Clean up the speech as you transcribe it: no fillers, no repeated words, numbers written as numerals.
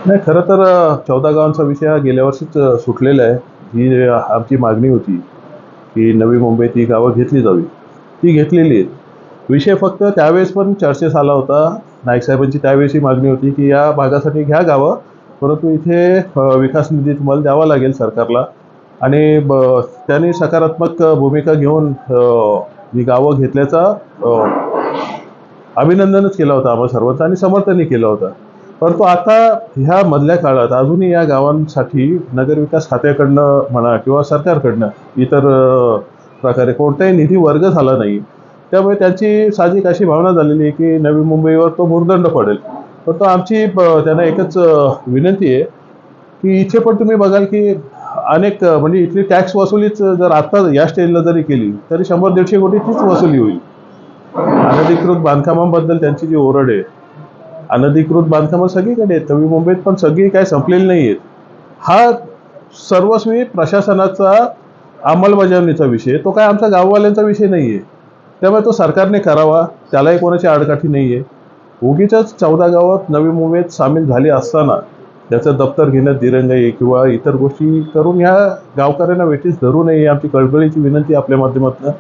नाही, खरं तर 14 गावांचा विषय हा गेल्या वर्षीच सुटलेला आहे. ही आमची मागणी होती, की नवी मुंबईत ही गावं घेतली जावी. ती घेतलेली आहेत. विषय फक्त त्यावेळेस पण चर्चेस आला होता. नाईक साहेबांची त्यावेळेस ही मागणी होती, की या भागासाठी घ्या गावं, परंतु इथे विकास निधी तुम्हाला द्यावा लागेल सरकारला आणि त्यांनी सकारात्मक भूमिका घेऊन ही गावं घेतल्याचा अभिनंदनच केलं होतं आम्हा सर्वांचं आणि समर्थनही केलं होतं. परंतु आता ह्या मधल्या काळात अजूनही या गावांसाठी नगरविकास खात्याकडनं म्हणा किंवा सरकारकडनं इतर प्रकारे कोणताही निधी वर्ग झाला नाही. त्यामुळे त्यांची साहजिक अशी भावना झालेली आहे की नवी मुंबईवर तो भुर्दंड पडेल. परंतु आमची त्यांना एकच विनंती आहे की इथे पण तुम्ही बघाल की अनेक म्हणजे इथली टॅक्स वसुलीच जर आता या स्टेजला जरी केली तरी 100-150 कोटी तीच वसुली होईल. अनधिकृत बांधकामांबद्दल त्यांची जी ओरड आहे, अनधिकृत बांधकामं सगळीकडे आहेत. नवी मुंबईत पण सगळी काय संपलेली नाही आहेत. हा सर्वस्वी प्रशासनाचा अंमलबजावणीचा विषय, तो काय आमच्या गाववाल्यांचा विषय नाही आहे. त्यामुळे तो सरकारने करावा, त्यालाही कोणाची आडकाठी नाही आहे. उगीचच 14 गावात नवी मुंबईत सामील झाली असताना त्याचं दप्तर घेण्यात दिरंगाई किंवा इतर गोष्टी करून ह्या गावकऱ्यांना वेठीस धरू नये, आमची कळकळीची विनंती आपल्या माध्यमातून